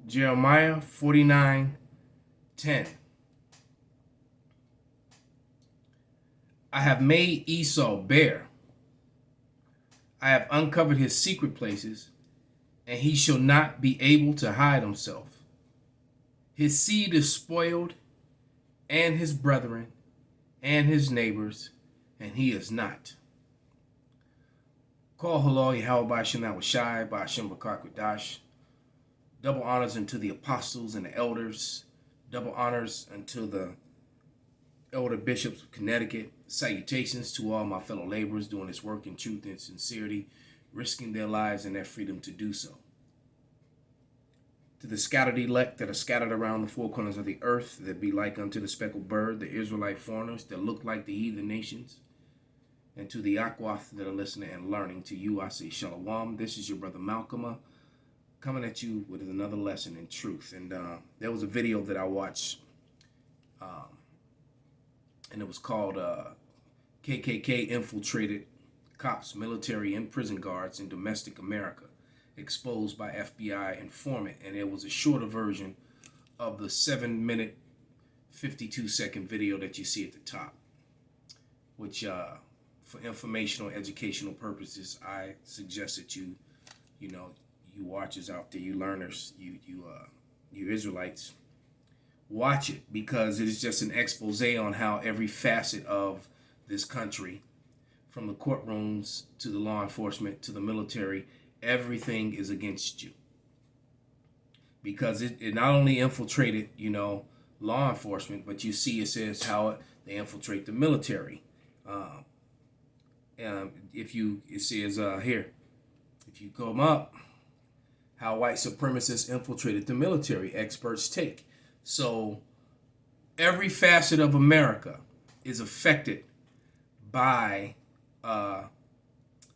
Jeremiah 49:10. I have made Esau bare. I have uncovered his secret places, and he shall not be able to hide himself. His seed is spoiled, and his brethren, and his neighbors, and he is not. Call halal Yahweh Ba'ashem Awashai Ba'ashem Bakakwadash. Double honors unto the apostles and the elders. Double honors unto the elder bishops of Connecticut. Salutations to all my fellow laborers doing this work in truth and sincerity, risking their lives and their freedom to do so. To the scattered elect that are scattered around the four corners of the earth, that be like unto the speckled bird, the Israelite foreigners that look like the heathen nations, and to the Akwath that are listening and learning, to you I say Shalom. This is your brother Malcolm, coming at you with another lesson in truth. And there was a video that I watched, and it was called KKK Infiltrated Cops, Military, and Prison Guards in Domestic America, exposed by FBI informant. And it was a shorter version of the 7-minute, 52-second video that you see at the top, which for informational, educational purposes, I suggest that you watchers out there, you learners, you Israelites, watch it, because it is just an expose on how every facet of this country, from the courtrooms to the law enforcement to the military, everything is against you. Because it not only infiltrated, law enforcement, but you see it says how they infiltrate the military. It says here, if you come up, how white supremacists infiltrated the military, experts take. So every facet of America is affected by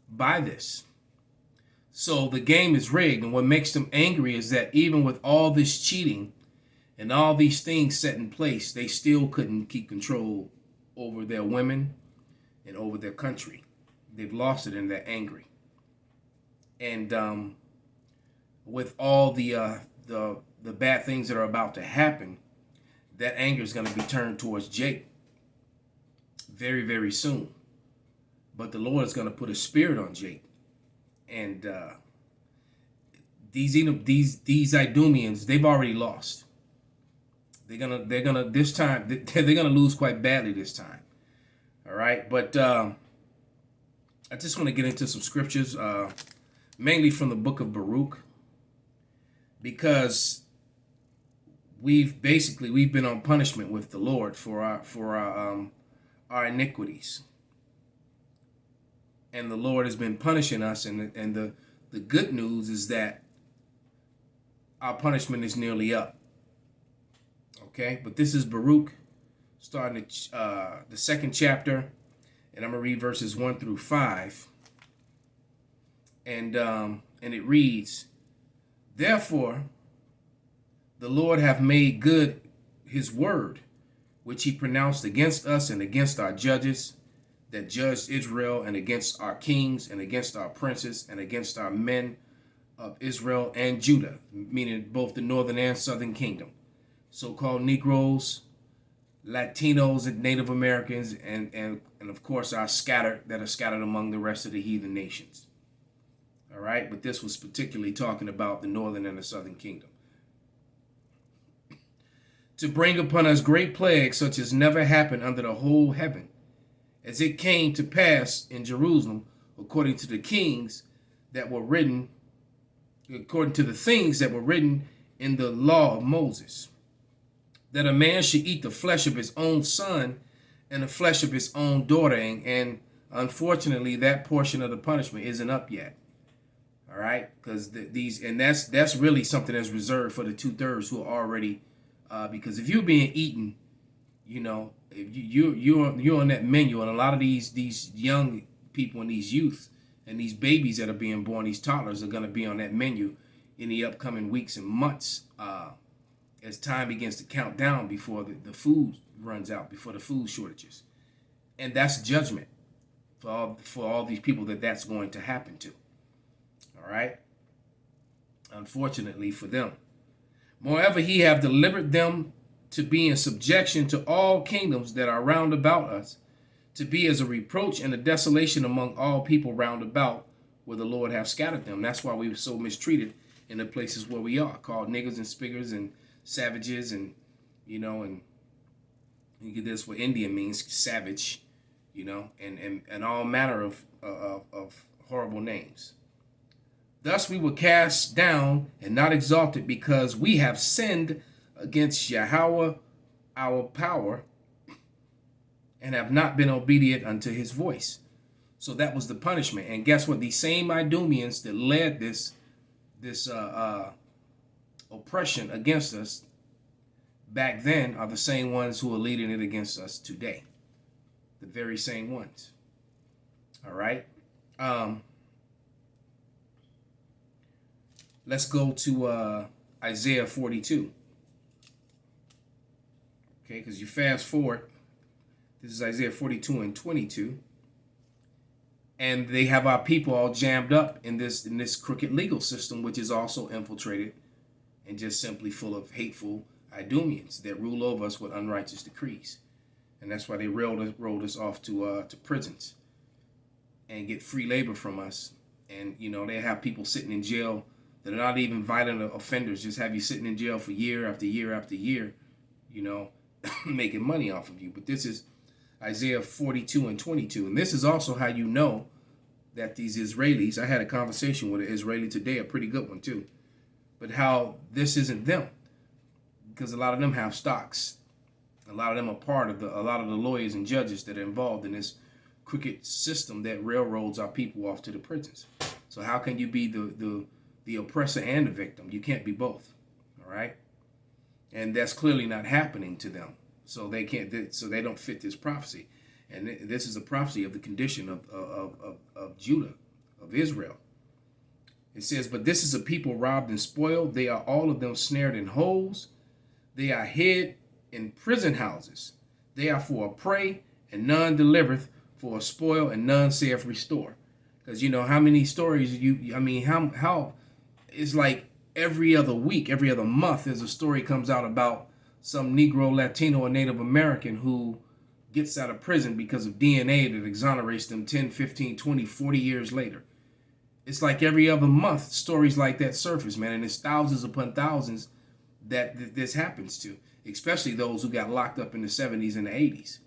this. So the game is rigged, and what makes them angry is that even with all this cheating and all these things set in place, they still couldn't keep control over their women and over their country. They've lost it and they're angry. And with all the bad things that are about to happen, that anger is going to be turned towards Jake very, very soon. But the Lord is going to put a spirit on Jake. And these Idumeans, they've already lost. They're gonna this time they're gonna lose quite badly this time. All right, but I just want to get into some scriptures, mainly from the book of Baruch, because we've been on punishment with the Lord for our iniquities. And the Lord has been punishing us, and the good news is that our punishment is nearly up. Okay, but this is Baruch, starting at the 2nd chapter, and I'm gonna read verses 1 through 5. And it reads, "Therefore, the Lord hath made good his word, which he pronounced against us and against our judges that judged Israel, and against our kings, and against our princes, and against our men of Israel and Judah," meaning both the northern and southern kingdom, so-called Negroes, Latinos, and Native Americans, and of course are scattered among the rest of the heathen nations. All right, but this was particularly talking about the northern and the southern kingdom. "To bring upon us great plagues such as never happened under the whole heaven, as it came to pass in Jerusalem, according to the things that were written in the law of Moses, that a man should eat the flesh of his own son and the flesh of his own daughter." And unfortunately, that portion of the punishment isn't up yet. All right, because that's really something that's reserved for the 2/3 who are already, because if you're being eaten, if you're on that menu, and a lot of these young people and these youth and these babies that are being born, these toddlers, are going to be on that menu in the upcoming weeks and months, as time begins to count down before the food runs out, before the food shortages. And that's judgment for all these people that's going to happen to. All right, unfortunately for them. Moreover, he have delivered them to be in subjection to all kingdoms that are round about us, to be as a reproach and a desolation among all people round about, where the Lord have scattered them. That's why we were so mistreated in the places where we are, called niggers and spiggers and savages, and and you get this what Indian means, savage, and all manner of horrible names. Thus we were cast down and not exalted, because we have sinned against Yahweh our power, and have not been obedient unto his voice. So that was the punishment. And guess what? These same Idumeans that led this oppression against us back then are the same ones who are leading it against us today. The very same ones. All right. Let's go to Isaiah 42. Okay, because you fast forward. This is Isaiah 42 and 22. And they have our people all jammed up in this crooked legal system, which is also infiltrated and just simply full of hateful Idumeans that rule over us with unrighteous decrees. And that's why they rolled us off to prisons and get free labor from us. And, they have people sitting in jail that are not even violent offenders, just have you sitting in jail for year after year after year, making money off of you. But this is Isaiah 42 and 22. And this is also how you know that these Israelis, I had a conversation with an Israeli today, a pretty good one too, but how this isn't them. Because a lot of them have stocks. A lot of them are part of a lot of the lawyers and judges that are involved in this crooked system that railroads our people off to the prisons. So how can you be the oppressor and the victim? You can't be both. All right. And that's clearly not happening to them. So they can't. So they don't fit this prophecy. And this is a prophecy of the condition of Judah, of Israel. It says, but this is a people robbed and spoiled. They are all of them snared in holes. They are hid in prison houses. They are for a prey, and none delivereth, for a spoil, and none saith restore. Because how many stories how it's like every other week, every other month, there's a story comes out about some Negro, Latino, or Native American who gets out of prison because of DNA that exonerates them 10, 15, 20, 40 years later. It's like every other month, stories like that surface, man. And it's thousands upon thousands that this happens to, especially those who got locked up in the 70s and the 80s.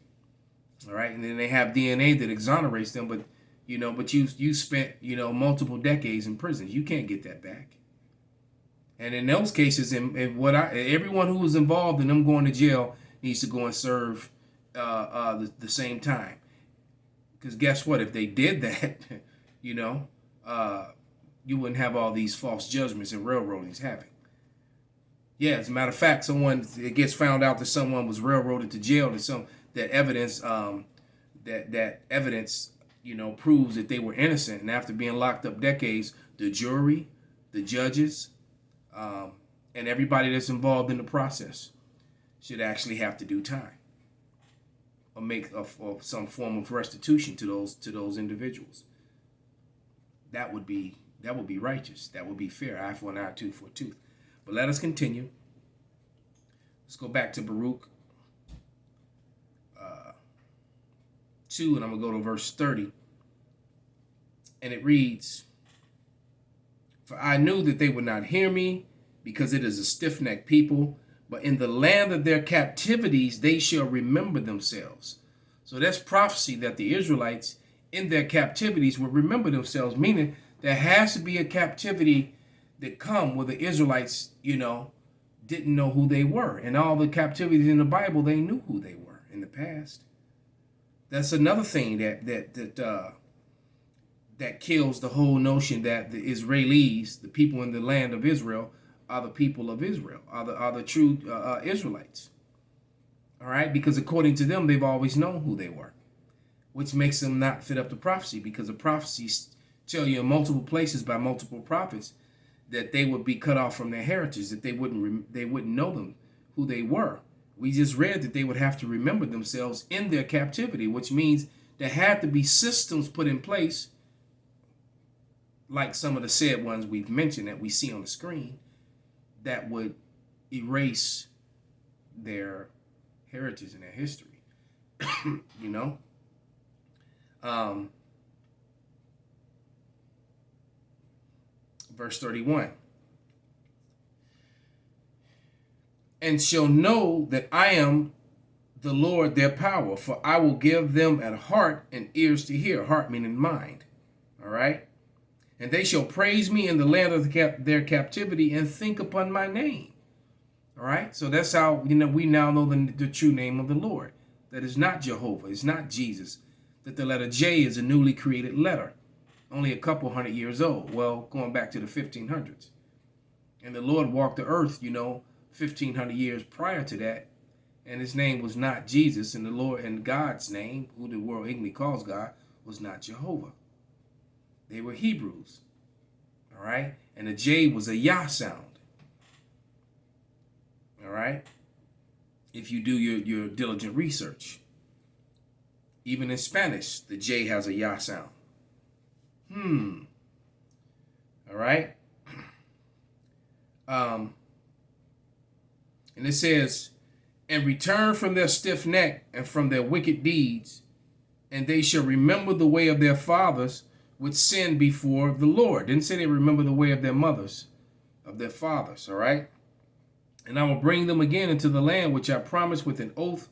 All right. And then they have DNA that exonerates them. But, you spent, multiple decades in prison. You can't get that back. And in those cases, everyone who was involved in them going to jail needs to go and serve the same time. Because guess what? If they did that, you wouldn't have all these false judgments and railroadings having. Yeah, as a matter of fact, it gets found out that someone was railroaded to jail, that evidence proves that they were innocent. And after being locked up decades, the jury, the judges, and everybody that's involved in the process should actually have to do time or make some form of restitution to those individuals. That would be righteous. That would be fair. Eye for an eye, tooth for a tooth. But let us continue. Let's go back to Baruch 2, and I'm going to go to verse 30. And it reads, for I knew that they would not hear me, because it is a stiff-necked people, but in the land of their captivities they shall remember themselves. So that's prophecy that the Israelites in their captivities will remember themselves, meaning there has to be a captivity that come where the Israelites, didn't know who they were. And all the captivities in the Bible, they knew who they were in the past. That's another thing that kills the whole notion that the Israelis, the people in the land of Israel, are the people of Israel, are the true Israelites. All right? Because according to them, they've always known who they were, which makes them not fit up to prophecy, because the prophecies tell you in multiple places by multiple prophets that they would be cut off from their heritage, that they wouldn't know them, who they were. We just read that they would have to remember themselves in their captivity, which means there had to be systems put in place, like some of the said ones we've mentioned that we see on the screen, that would erase their heritage and their history. You know? Verse 31. And shall know that I am the Lord their power, for I will give them a heart and ears to hear. Heart meaning mind. All right? And they shall praise me in the land of their captivity and think upon my name. All right? So that's how we now know the true name of the Lord. That is not Jehovah. It's not Jesus. That the letter J is a newly created letter. Only a couple hundred years old. Well, going back to the 1500s. And the Lord walked the earth, 1,500 years prior to that. And his name was not Jesus. And the Lord and God's name, who the world ignorantly calls God, was not Jehovah. They were Hebrews. All right? And the J was a Yah sound. All right? If you do your diligent research. Even in Spanish, the J has a Yah sound. All right? And it says, and return from their stiff neck and from their wicked deeds, and they shall remember the way of their fathers, which sinned before the Lord. Didn't say they remember the way of their mothers, of their fathers, all right? And I will bring them again into the land which I promised with an oath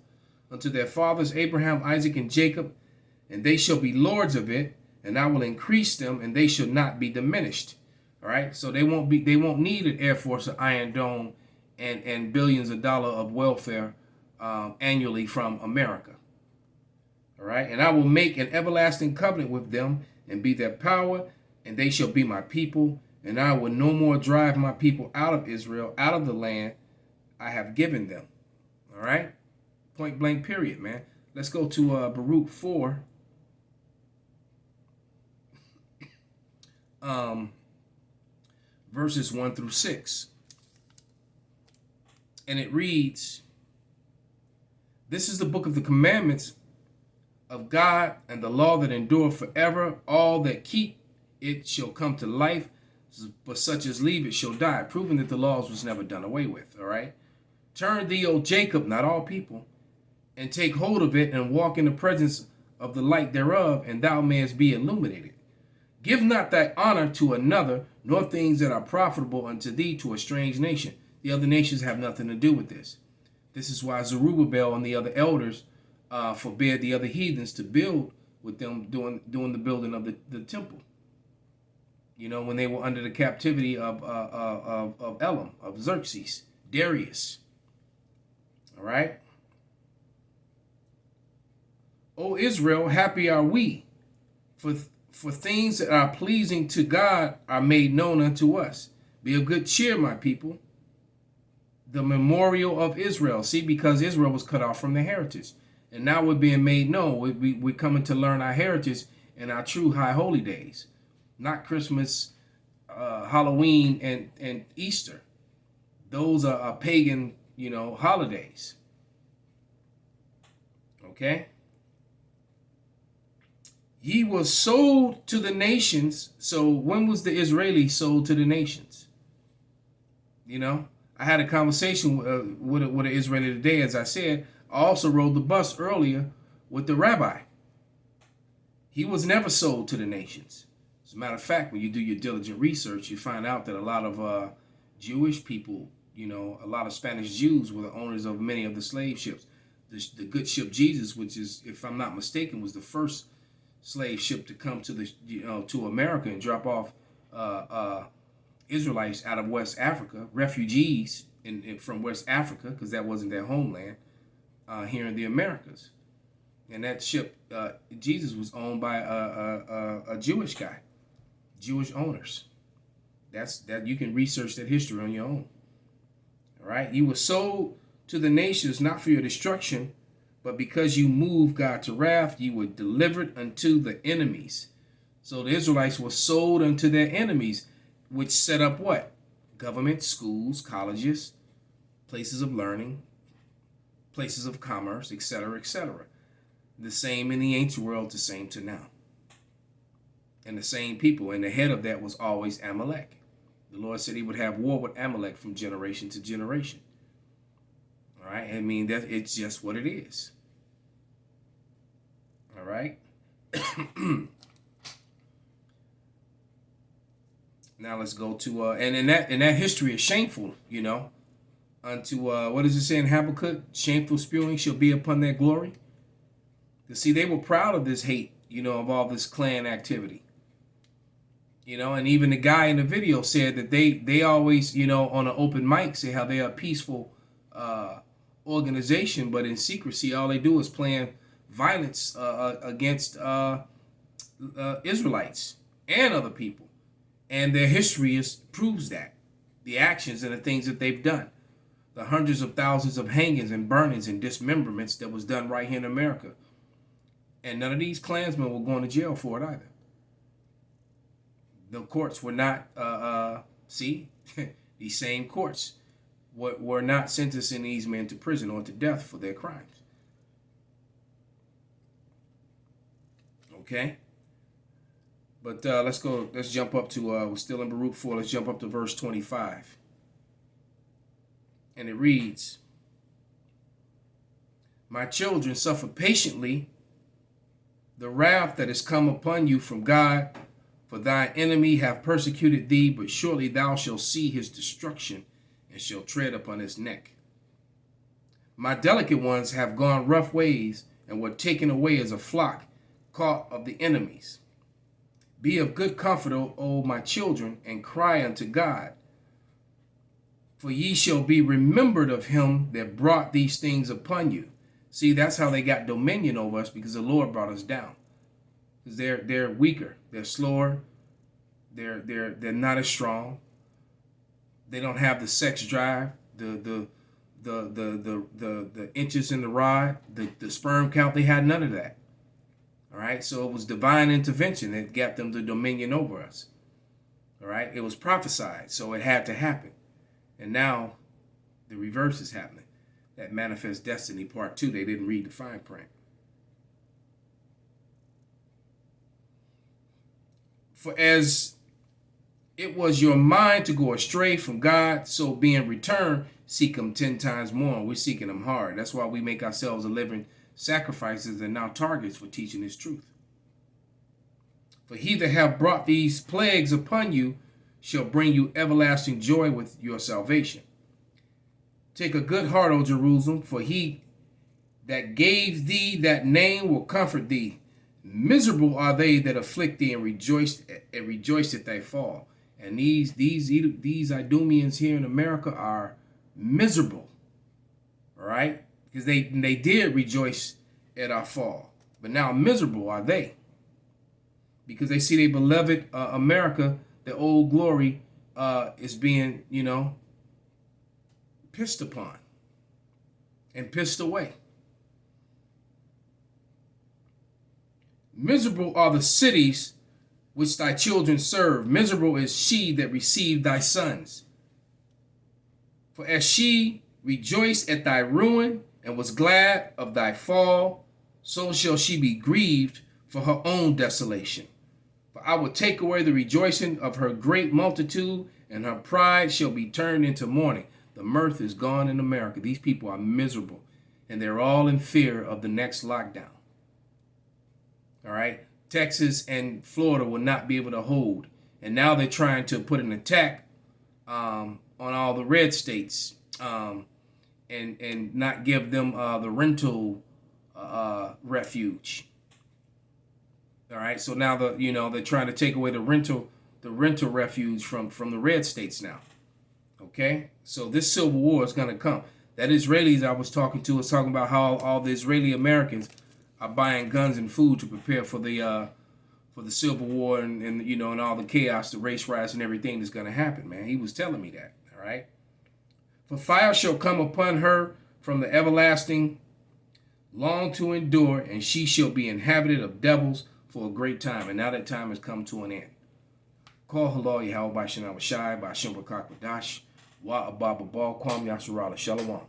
unto their fathers, Abraham, Isaac, and Jacob, and they shall be lords of it, and I will increase them, and they shall not be diminished. All right, so they won't need an Air Force, an Iron Dome, and billions of dollars of welfare annually from America. All right, and I will make an everlasting covenant with them, and be their power, and they shall be my people, and I will no more drive my people out of Israel, out of the land I have given them. All right, point blank period, man. Let's go to Baruch 4. Verses 1 through 6. And it reads, this is the book of the commandments of God and the law that endure forever. All that keep it shall come to life, but such as leave it shall die, proving that the laws was never done away with. All right. Turn thee, O Jacob, not all people, and take hold of it and walk in the presence of the light thereof, and thou mayest be illuminated. Give not thy honor to another, nor things that are profitable unto thee to a strange nation. The other nations have nothing to do with this. This is why Zerubbabel and the other elders forbid the other heathens to build with them doing the building of the temple. When they were under the captivity of Elam, of Xerxes, Darius. All right. O Israel, happy are we, for things that are pleasing to God are made known unto us. Be of good cheer, my people. The memorial of Israel. See, because Israel was cut off from their heritage. And now we're being made known. We're coming to learn our heritage and our true high holy days. Not Christmas, Halloween, and Easter. Those are pagan, holidays. Okay? Ye were sold to the nations. So when was the Israelis sold to the nations? I had a conversation with an Israeli today. As I said, I also rode the bus earlier with the rabbi. He was never sold to the nations. As a matter of fact, when you do your diligent research, you find out that a lot of Jewish people, a lot of Spanish Jews were the owners of many of the slave ships. The good ship Jesus, which is, if I'm not mistaken, was the first slave ship to come to to America and drop off Israelites out of West Africa, refugees from West Africa, because that wasn't their homeland, here in the Americas. And that ship, Jesus, was owned by a Jewish guy, Jewish owners. That you can research that history on your own. All right, you were sold to the nations not for your destruction, but because you moved God to wrath, you were delivered unto the enemies. So the Israelites were sold unto their enemies, which set up what? Government, schools, colleges, places of learning, places of commerce, etc., etc. The same in the ancient world, the same to now. And the same people. And the head of that was always Amalek. The Lord said he would have war with Amalek from generation to generation. All right. I mean, that it's just what it is. All right. Now let's go to and in that history is shameful, unto what does it say in Habakkuk? Shameful spewing shall be upon their glory. You see, they were proud of this hate, of all this Klan activity. And even the guy in the video said that they always, on an open mic say how they're a peaceful organization, but in secrecy, all they do is plan violence against Israelites and other people. And their history proves that. The actions and the things that they've done. The hundreds of thousands of hangings and burnings and dismemberments that was done right here in America. And none of these Klansmen were going to jail for it either. The courts were not, these same courts were not sentencing these men to prison or to death for their crimes. Okay? But let's jump up to, we're still in Baruch 4, let's jump up to verse 25. And it reads, "My children, suffer patiently the wrath that is come upon you from God, for thine enemy have persecuted thee, but surely thou shalt see his destruction and shalt tread upon his neck. My delicate ones have gone rough ways and were taken away as a flock caught of the enemies. Be of good comfort, O my children, and cry unto God. For ye shall be remembered of him that brought these things upon you." See, that's how they got dominion over us, because the Lord brought us down. Because they're weaker, they're slower, they're not as strong. They don't have the sex drive, the inches in the rod, the sperm count. They had none of that. All right, so it was divine intervention that got them the dominion over us. All right, it was prophesied, so it had to happen. And now the reverse is happening. That manifest destiny part 2, they didn't read the fine print. "For as it was your mind to go astray from God, so being returned, seek him 10 times more." And we're seeking him hard. That's why we make ourselves a living sacrifices and now targets for teaching his truth. "For he that hath brought these plagues upon you shall bring you everlasting joy with your salvation. Take a good heart, O Jerusalem, for he that gave thee that name will comfort thee. Miserable are they that afflict thee and rejoice at thy fall." And these Idumeans here in America are miserable. All right? Because they did rejoice at our fall. But now miserable are they. Because they see their beloved America, the old glory, is being, pissed upon and pissed away. "Miserable are the cities which thy children serve. Miserable is she that received thy sons. For as she rejoiced at thy ruin and was glad of thy fall, so shall she be grieved for her own desolation. For I will take away the rejoicing of her great multitude, and her pride shall be turned into mourning." The mirth is gone in America. These people are miserable, and they're all in fear of the next lockdown. All right? Texas and Florida will not be able to hold. And now they're trying to put an attack on all the red states and not give them the rental refuge. All right, so now they're trying to take away the rental refuge from the red states now. Okay, so this civil war is going to come. That Israelis I was talking to was talking about how all the Israeli Americans are buying guns and food to prepare for the civil war and all the chaos, the race riots and everything that's going to happen. Man, he was telling me that. All right. "For fire shall come upon her from the everlasting, long to endure, and she shall be inhabited of devils for a great time." And now that time has come to an end. Call halal Yahweh by Shanawashai by Shimba Kakwadash. Wa Ababa Bal Kwam Yasharala Shalom.